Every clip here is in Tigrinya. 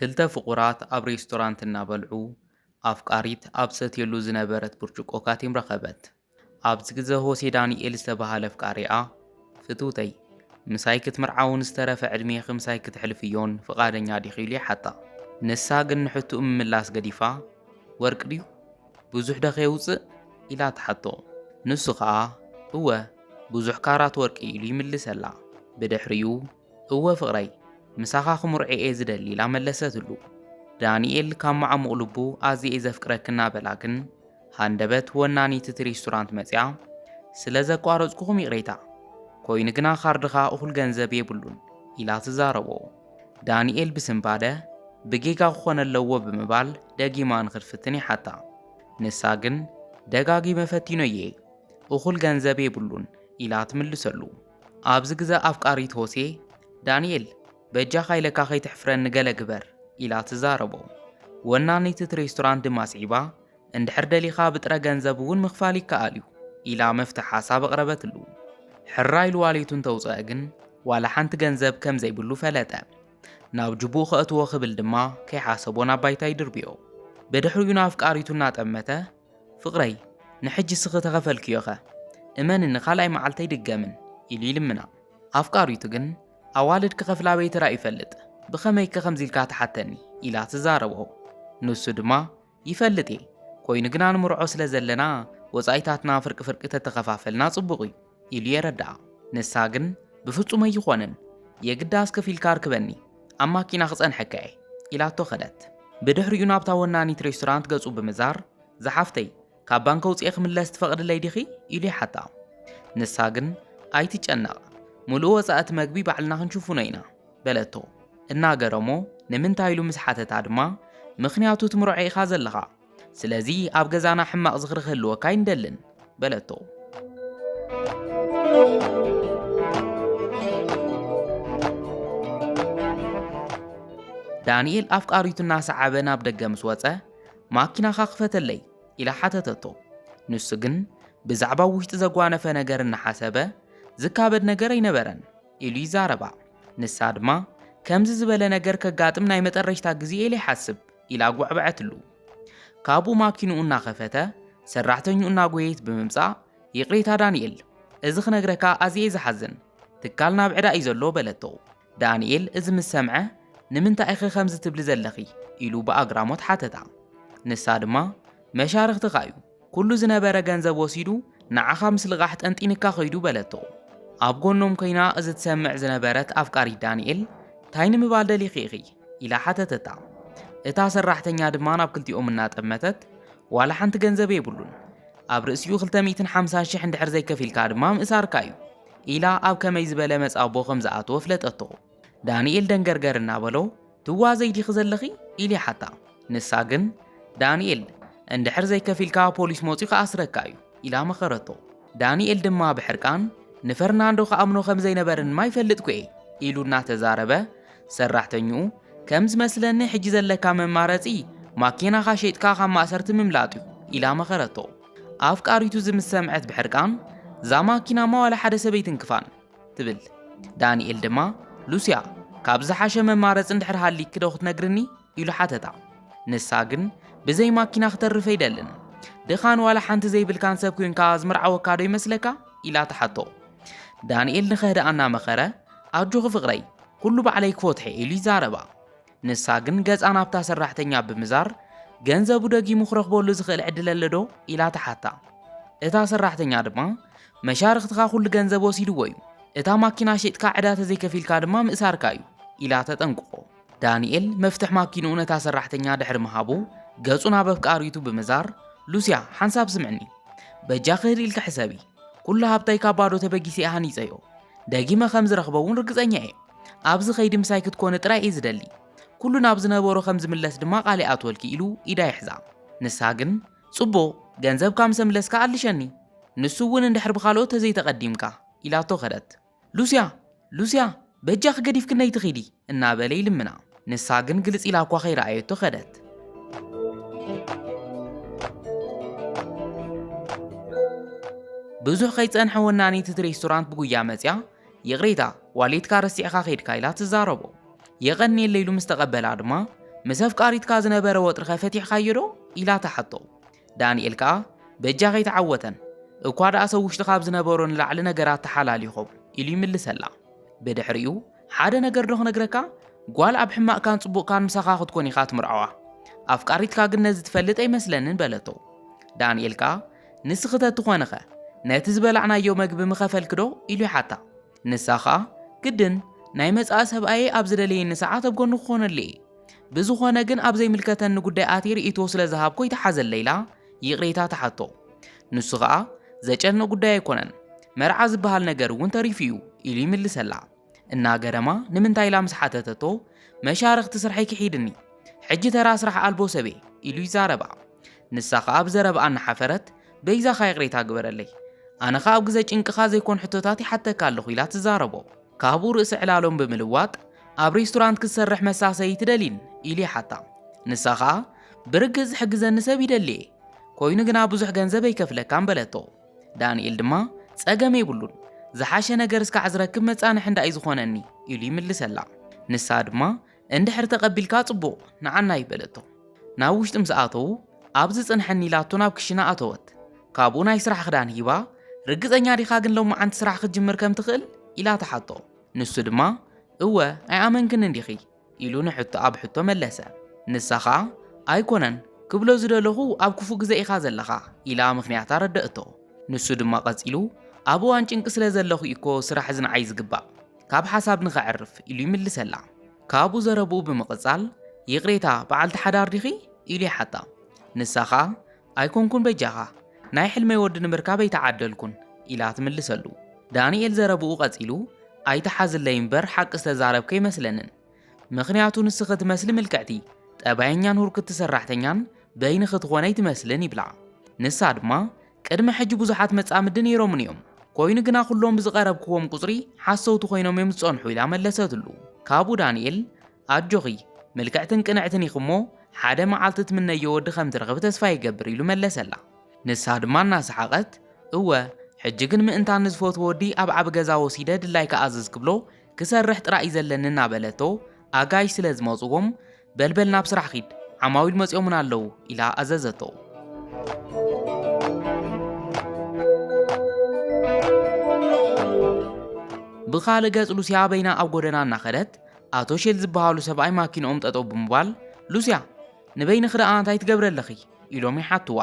ክልተ ፍቁራት ኣብ ሬስቶራንት እናበልዑ ኣፍቃሪት ኣብ ሰትየሉ ዝነበረት ብርጭቆ ካቲም ረኸበት። ኣብዚ ግዜ ሆሴ ዳንኤል ዝተባህለ ፍቃሪኣ ፍትውተይ ምሳይ ክትምርዓውን ዝተረፈ ዕድሜ ምሳይ ክትሕልፍ እዮን ፍቃደኛ ዲኺ ኢሉ ይሓታ። ንሳ ግን ንሕቱኡ ምምላስ ገዲፋ ወርቂ ድዩ ብዙሕ ደ ከየውፅእ ኢላ ትሓቶ። ንሱ ከዓ እወ ብዙሕ ካራት ወርቂ ኢሉ ይምልሰላ። ብድሕሪኡ እወ ፍቕረይ ምሳኻ ክምርዖ እየ ዝደሊ ኢላ መለሰትሉ። ዳንኤል ካብ ማዕሙቕ ልቡ ኣዝየ ዘፍቅረክና በላ ግን ሃንደበት ወናኒት እቲ ሬስቶራንት መፅያ ስለ ዘቋረፅኩኹም ይቕሬታ ኮይኑ ግና ካርድኻ እኹል ገንዘብ የብሉን ኢላ ትዛረቦ። ዳንኤል ብስምባደ ብጌጋ ክኾነ ኣለዎ ብምባል ደጊማ ንክትፍትን ይሓታ። ንሳ ግን ደጋጊመ ፈቲኖ እየ እኹል ገንዘብ የብሉን ኢላ ትምልሰሉ። ኣብዚ ግዜ ኣፍቃሪት ሆሴ ዳንኤል በጃኻ ኢለካ ከይትሕፍረኒ ገለ ግበር ኢላ ትዛረቦ። ወናኒት እቲ ሬስቶራንት ድማ ስዒባ እንድሕር ደሊኻ ብጥረ ገንዘብ እውን ምኽፋል ይከኣል እዩ ኢላ መፍትሕ ሓሳብ ኣቕረበትሉ። ሕራይ ልዋሌቱን ተውፅአ ግን ዋላ ሓንቲ ገንዘብ ከም ዘይብሉ ፈለጠ። ናብ ጅቡኡ ከእትዎ ክብል ድማ ከይሓሰቦ ናብ ባይታ ይድርብዮ። ብድሕሪኡ ንኣፍቃሪቱ እናጠመተ ፍቕረይ ንሕጂ ስኺ ተኸፈልክዮኸ እመንኒ ካልኣይ መዓልተ ይድገምን ኢሉ ይልምና። ኣፍቃሪቱ ግን ኣዋልድ ክኸፍላ ቤትራ ይፈልጥ ብኸመይከ ከምዚልካ ተሓተኒ ኢላ ትዛረቦ። ንሱ ድማ ይፈልጥ እየ ኮይኑ ግና ንምርዖ ስለ ዘለና ወፃኢታትና ፍርቂ ፍርቂ ተተኸፋፈልና ጽቡቕ እዩ ኢሉ የረድኣ። ንሳ ግን ብፍጹም ኣይኾነን የግዳስ ከፊልካ ርክበኒ ኣብ ማኪና ክጸንሐካ እየ ኢላቶ ኸደት። ብድሕሪኡ ናብታ ወናኒት ሬስቶራንት ገጹ ብምዛር ዝሓፍተይ ካብ ባንከ ውፅአ ክምለስ ትፈቕድለይ ዲኺ ኢሉ ይሓታ። ንሳ ግን ኣይትጨነቕ ሙሉእ ወፃእቲ መግቢ ባዕልና ክንሽፉኖ ኢና በለቶ። እናገረሞ ንምንታይ ኢሉ ምስ ሓተታ ድማ ምኽንያቱ ትምርዖ ኢኻ ዘለኻ ስለዚ ኣብ ገዛና ሕማቕ ዝኽሪ ክህልወካ ይንደልን በለቶ። ዳንኤል ኣፍቃሪቱ እናሰዓበ ናብ ደገ ምስ ወፀ ማኪናኻ ክፈተለይ ኢላ ሓተተቶ። ንሱ ግን ብዛዕባ ውሽጢ ዘጓነፈ ነገር እናሓሰበ ዝካበድ ነገር ኣይነበረን ኢሉ ይዛረባ። ንሳ ድማ ከምዚ ዝበለ ነገር ከጋጥም ናይ መጠረሽታ ግዜ ኢለ ይሓስብ ኢላ ጓዕበዐትሉ። ካብኡ ማኪንኡ እናኸፈተ ሰራሕተኛኡ እናጎየት ብምምጻእ ይቕሬታ ዳንኤል እዚ ክነግረካ ኣዝየ ዝሓዝን ትካል ናብ ዕዳ እዩ ዘሎ በለቶ። ዳንኤል እዚ ምስ ሰምዐ ንምንታይ ኢኺ ከምዚ ትብሊ ዘለኺ ኢሉ ብኣግራሞት ሓተታ። ንሳ ድማ መሻርክትኻ እዩ ኩሉ ዝነበረ ገንዘብ ወሲዱ ንዓኻ ምስ ልቓሕ ጠንጢንካ ኸይዱ በለቶ። ኣብ ጎኖም ኮይና እዚ ትሰምዕ ዝነበረት ኣፍቃሪት ዳንኤል እንታይ ንምባል ደሊኺ ኢኺ ኢላ ሓተተታ። እታ ሰራሕተኛ ድማ ናብ ክልቲኦም እናጠመተት ዋላ ሓንቲ ገንዘብ የብሉን ኣብ ርእሲኡ 250,000 እንድሕር ዘይከፊልካ ድማ ምእሳርካ እዩ ኢላ ኣብ ከመይ ዝበለ መጻቦ ከም ዝኣተወ ፍለጠቶ። ዳንኤል ደንገርገር እናበሎ ትዋዘይ ዲኺ ዘለኺ ኢሉ ይሓታ። ንሳ ግን ዳንኤል እንድሕር ዘይከፊልካ ፖሊስ መፂኡ ከኣስረካ እዩ ኢላ መኸረቶ። ዳንኤል ድማ ብሕርቃን ንፈርናንዶ ከኣምኖ ከም ዘይነበርን ማይፈልጥ ኩኤ ኢሉ እናተዛረበ ሰራሕተኛኡ ከም ዝመስለኒ ሕጂ ዘለካ መማረፂ ማኪናኻ ሸይጥካ ካብ ማእሰርቲ ምምላጥ እዩ ኢላ መኸረቶ። ኣፍቃሪቱ ዝምስ ሰምዐት ብሕርቃን እዛ ማኪና ዋላ ሓደ ሰበይትን ክፋን ትብል። ዳንኤል ድማ ሉስያ ካብ ዝሓሸ መማረፂ እንድሕር ሃሊክ ዶ ክትነግርኒ ኢሉ ሓተታ። ንሳ ግን ብዘይ ማኪና ክተርፈ ይደልን ድኻን ዋላ ሓንቲ ዘይብልካን ሰብ ኮይንካ ዝምርዓወካ ዶ ይመስለካ ኢላ ተሓቶ። ዳንኤል ንኸህድኣ እናመኸረ ኣጆኺ ፍቕረይ ኩሉ ባዕለይ ክፈትሐ ኢሉ ይዛረባ። ንሳ ግን ገጻ ናብታ ሰራሕተኛ ብምዛር ገንዘቡ ደጊሙ ክረኽበሉ ዝኽእል ዕድል ኣሎ ዶ ኢላ ተሓታ። እታ ሰራሕተኛ ድማ መሻርክትኻ ኩሉ ገንዘብ ወሲድዎ እዩ እታ ማኪና ሸይጥካ ዕዳ ተዘይከፊልካ ድማ ምእሳርካ እዩ ኢላ ተጠንቅቆ። ዳንኤል መፍትሕ ማኪንኡ ነታ ሰራሕተኛ ድሕሪ ምሃቡ ገጹ ናብ ኣፍቃሪቱ ብምዛር ሉስያ ሓንሳብ ስምዕኒ በጃ ክህድ ኢልካ ሕሰቢ ኩሉ ሃብታይ ካብ ባዶ ተበጊሰ እየ ሃኒፀዮ ደጊመ ከም ዝረኽቦ እውን ርግፀኛ እየ ኣብዚ ኸይዲ ምሳይ ክትኮነ ጥራይ እየ ዝደሊ ኩሉ ናብ ዝነበሮ ከም ዝምለስ ድማ ቃል ኣትወልኪ ኢሉ ኢዳ ይሕዛ። ንሳ ግን ጽቡቕ ገንዘብካ ምስ ምለስካ ኣልሸኒ ንሱ እውን እንድሕር ብኻልኦት ተዘይተቐዲምካ ኢላቶ ኸደት። ሉስያ በጃ ክገዲፍ ክነይ ትኺዲ እናበለ ይልምና። ንሳ ግን ግልጽ ኢላ እኳ ኸይረኣየቶ ኸደት። ብዙሕ ከይጸንሐ ወናኒት እቲ ሬስቶራንት ብጉያ መፅያ ይቕሬታ ዋሌትካ ረሲዕኻ ኸይድካ ኢላ ትዛረቦ። የቐኒየለ ኢሉ ምስ ተቐበላ ድማ ምስ ኣፍቃሪትካ ዝነበረ ወጥሪ ፈቲሕካዮ ዶ ኢላ ተሓቶ ዳንኤል ከዓ በእጃ ከይተዓወተን እኳ ደኣ ሰብ ውሽጢ ካብ ዝነበሮ ንላዕሊ ነገራት ተሓላሊኾም ኢሉ ይምልሰላ ብድሕሪኡ ሓደ ነገር ዶ ክነግረካ ጓል ኣብ ሕማቕካን ጽቡቕካን ምሳኻ ክትኮን ኢኻ ትምርዓዋ ኣፍቃሪትካ ግን ነዚ ትፈልጥ ኣይመስለንን በለቶ ዳንኤል ከዓ ንስኽተት ትኾነኸ ነቲ ዝበላዕናዮ መግቢ ምኸፈልክዶ ኢሉ ይሓታ ንሳ ከዓ ግድን ናይ መጻእ ሰብኣየ ኣብ ዝደለየኒ ሰዓት ኣብ ጎኑ ክኾነለየ ብዝኾነ ግን ኣብ ዘይምልከተኒ ጉዳይ ኣትየ ርእቶ ስለ ዝሃብኮ ይተሓዘለ ኢላ ይቕሬታ ተሓቶ ንሱ ከዓ ዘጨንቕ ጉዳይ ኣይኮነን መርዓ ዝበሃል ነገር እውን ተሪፍ እዩ ኢሉ ይምልሰላ እናገረማ ንምንታይ ኢላ ምስ ሓተተቶ መሻርኽቲ ስርሐይ ክሒድኒ ሕጂ ተራ ስራሕ ኣልቦ ሰበ ኢሉ ይዛረባ ንሳ ከዓ ብዘረብኣ እናሓፈረት በይዛኻ ይቕሬታ ግበረለይ ኣነ ከዓ ኣብ ግዜ ጭንቅኻ ዘይኮን ሕቶታት ይሓተካ ኣለኹ ኢላ ትዛረቦ ካብኡ ርእሲ ዕላሎም ብምልዋጥ ኣብ ሬስቶራንት ክትሰርሕ መሳሰይ ትደሊን ኢሉ ይሓታ ንሳ ከዓ ብርግፅ ዝሕግዘኒ ሰብ ይደልየ ኮይኑ ግና ብዙሕ ገንዘብ ኣይከፍለካን በለቶ ዳንኤል ድማ ፀገም የብሉን ዝሓሸ ነገር እስካዕ ዝረክብ መጻንሕ እንዳይ ዝኾነኒ ኢሉ ይምልሰላ ንሳ ድማ እንድሕር ተቐቢልካ ጽቡቕ ንዓና ይበለቶ ናብ ውሽጢ ምስ ኣተዉ ኣብዚ ጽንሐኒ ኢላቶ ናብ ክሽና ኣተወት ካብኡ ናይ ስራሕ ክዳን ሂባ ርግፀኛ ዲኻ ግን ሎማዓንቲ ስራሕ ክትጅምር ከም ትኽእል ኢላ ተሓቶ ንሱ ድማ እወ ኣይኣመንክን እንዲኺ ኢሉ ንሕቶ ኣብ ሕቶ መለሰ ንሳ ከዓ ኣይኮነን ክብሎ ዝደለኹ ኣብ ክፉእ ግዜ ኢኻ ዘለኻ ኢላ ምኽንያታ ረድእቶ ንሱ ድማ ቀፂሉ ኣብ እዋን ጭንቂ ስለ ዘለኹ ኢኮ ስራሕ ዝንዓይ ዝግባእ ካብ ሓሳብ ንኸዕርፍ ኢሉ ይምልሰላ ካብኡ ዘረብኡ ብምቕጻል ይቕሬታ በዓልቲ ሓዳር ዲኺ ኢሉ ይሓታ ንሳ ከዓ ኣይኮንኩን በጃኻ ናይ ሕልመይ ወዲ ንምርካብ ኣይተዓደልኩን ኢላ ትምልሰሉ ዳንኤል ዘረብኡ ቀፂሉ ኣይተሓዝለይ እምበር ሓቂ ዝተዛረብከ ይመስለንን ምኽንያቱ ንስኺ ትመስሊ ምልክዕቲ ጠባየኛን ሁርክቲ ሰራሕተኛን በይኒ ክትኾነ ይትመስልን ይብላ ንሳ ድማ ቅድሚ ሕጂ ብዙሓት መጻምዲ ነይሮምን እዮም ኮይኑ ግና ኩሎም ብዝቐረብክዎም ቁፅሪ ሓሰውቲ ኮይኖም እዮም ዝጸንሑ ኢላ መለሰትሉ ካብኡ ዳንኤል ኣጆኺ ምልክዕትን ቅንዕትን ኢኽሞ ሓደ መዓልቲ ትምነዮ ወዲ ከም ትረኽብ ተስፋ ይገብር ኢሉ መለሰላ ንሳ ድማ እናሰሓቐት እወ ሕጂ ግን ምእንታን ንዝፈትዎ ወዲ ኣብ ዓብ ገዛ ወሲደ ድላይ ከኣዝዝ ክብሎ ክሰርሕ ጥራይ ዘለኒ እናበለቶ ኣጋይሽ ስለ ዝመጽዎም በልበል ናብ ስራሕ ኺድ ዓማዊል መጽኦምን ኣለዉ ኢላ ኣዘዘቶ ብኻልእ ገጽ ሉስያ በይና ኣብ ጎደና እናኸደት ኣቶ ሼል ዝበሃሉ ሰብኣይ ማኪንኦም ጠጠው ብምባል ሉስያ ንበይኒ ክደኣ እንታይ ትገብረለኺ ኢሎም ይሓትዋ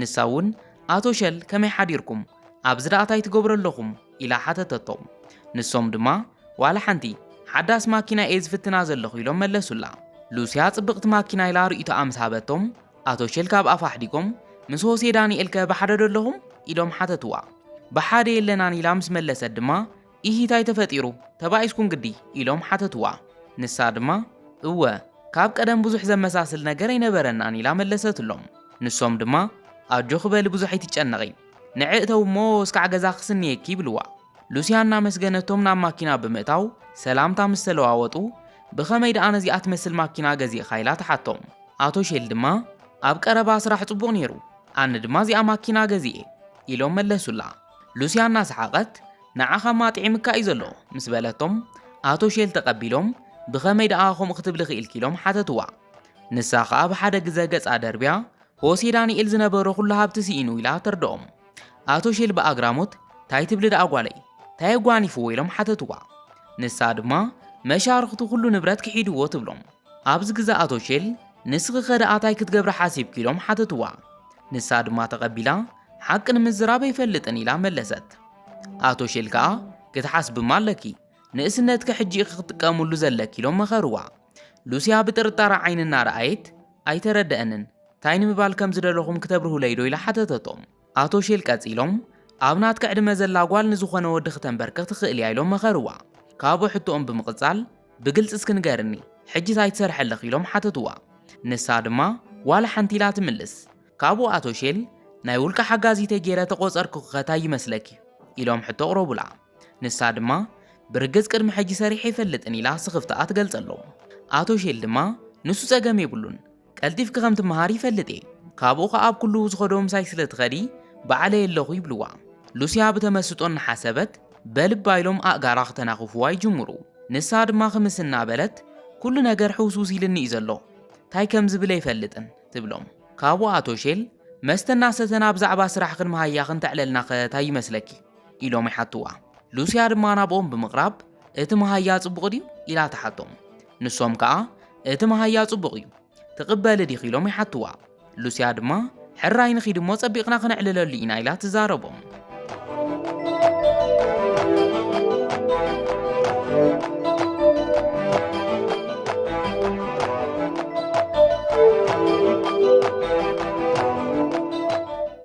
ንሳ እውን ኣቶ ሼል ከመይ ሓዲርኩም ኣብዚ ደኣ እንታይ ትገብረለኹም ኢላ ሓተተቶም ንሶም ድማ ዋላ ሓንቲ ሓዳስ ማኪና እየ ዝፍትና ዘለኹ ኢሎም መለሱላ ሉስያ ጽብቕቲ ማኪና ኢላ ርእቶ ኣምሳበቶም ኣቶ ሼል ካብ ኣፍ ኣሕዲጎም ምስ ሆሴ ዳንኤል ከ ብሓደ ደለኹም ኢሎም ሓተትዋ ብሓደ የለናን ኢላ ምስ መለሰት ድማ ኢሂታይ ተፈጢሩ ተባኢስኩም ግዲ ኢሎም ሓተትዋ ንሳ ድማ እወ ካብ ቀደም ብዙሕ ዘመሳስል ነገር ኣይነበረናን ኢላ መለሰትሎም ንሶም ድማ ኣጆ ክበሊ ብዙሕ ኣይትጨነቒ ንዕእተው እሞ እስካዕ ገዛ ክስንየኪ ይብልዋ ሉስያና መስገነቶም ናብ ማኪና ብምእታው ሰላምታ ምስ ተለዋወጡ ብኸመይ ደኣ ነዚኣ ትመስል ማኪና ገዚእኻ ኢላ ተሓቶም ኣቶ ሼል ድማ ኣብ ቀረባ ስራሕ ጽቡቕ ነይሩ ኣነ ድማ እዚኣ ማኪና ገዚኤ ኢሎም መለሱላ ሉስያና ሰሓቐት ንዓኻ ማጥዒምካ እዩ ዘሎ ምስ በለቶም ኣቶ ሼል ተቐቢሎም ብኸመይ ደኣ ከምኡ ክትብል ኽኢልኪ ኢሎም ሓተትዋ ንሳ ከዓ ብሓደ ግዜ ገጻ ደርብያ ሆሴ ዳንኤል ዝነበሮ ኩሉ ሃብቲ ሲኢኑ ኢላ ተርድኦም ኣቶ ሼል ብኣግራሞት ታይ ትብል ደኣ ጓለይ ታይ ጓኒፍዎ ኢሎም ሓተትዋ ንሳ ድማ መሻርኽቱ ኩሉ ንብረት ክሒድዎ ትብሎም ኣብዚ ግዜ ኣቶ ሼል ንስኺ ኸደኣ ታይ ክትገብረ ሓሲብኪ ኢሎም ሓተትዋ ንሳ ድማ ተቐቢላ ሓቂ ንምዝራብ ኣይፈልጥን ኢላ መለሰት ኣቶ ሼል ከዓ ክትሓስብማ ኣለኪ ንእስነት ከሕጂ ክትጥቀሙሉ ዘለኪ ኢሎም መኸርዋ ሉስያ ብጥርጣራ ዓይኒ እናረኣየት ኣይተረድአንን ታይ ንምባል ከም ዝደለኹም ክተብርሁ ለይዶ ኢላ ሓተተቶም ኣቶ ሼል ቀፂሎም ኣብ ናትካ ዕድመ ዘላ ጓል ንዝኾነ ወዲ ክተንበርክኽ ትኽእል እያ ኢሎም መኸርዋ ካብኡ ሕቶኦም ብምቕጻል ብግልፂ እስክንገርኒ ሕጂ ታይ ትሰርሐለኺ ኢሎም ሓተትዋ ንሳ ድማ ዋላ ሓንቲ ኢላ ትምልስ ካብኡ ኣቶ ሼል ናይ ውልቃ ሓጋዚተ ገይረ ተቖጸርኩ ኸታይ ይመስለኪ ኢሎም ሕቶ ቅረቡላ ንሳ ድማ ብርግጽ ቅድሚ ሕጂ ሰሪሕ ይፈልጥን ኢላ ስኽፍትኣ ትገልጸሎም ኣቶ ሼል ድማ ንሱ ፀገም የብሉን ቀልጢፍክ ከም ትመሃር ይፈልጥ እየ ካብኡ ከዓ ኣብ ኩሉ ዝኸዶ ምሳይ ስለ ትኸዲ በዓለ የለኹ ይብልዋ ሉስያ ብተመስጦን ሓሰበት በልባ ኢሎም ኣእጋራ ክተናኽፍዋ ይጅምሩ ንሳ ድማ ክምስና በለት ኩሉ ነገር ሕውስውስ ኢልኒ እዩ ዘሎ ታይ ከም ዝብለ ይፈልጥን ትብሎም ካብኡ ኣቶ ሼል መስተና ሰተና ብዛዕባ ስራሕ ክንመሃያ ክንተዕለልና ኸታይ ይመስለኪ ኢሎም ይሓትዋ ሉሲያ ድማ ናብኦም ብምቕራብ እቲ መሃያ ጽቡቕ ድዩ ኢላ ተሓቶም ንሶም ከዓ እቲ መሃያ ጽቡቕ እዩ ትቕበል ዲኺ ኢሎም ይሓትዋ ሉሲያ ድማ ሕራይ ንኺድ እሞ ጸቢቕና ክነዕልለሉ ኢና ኢላ ትዛረቦም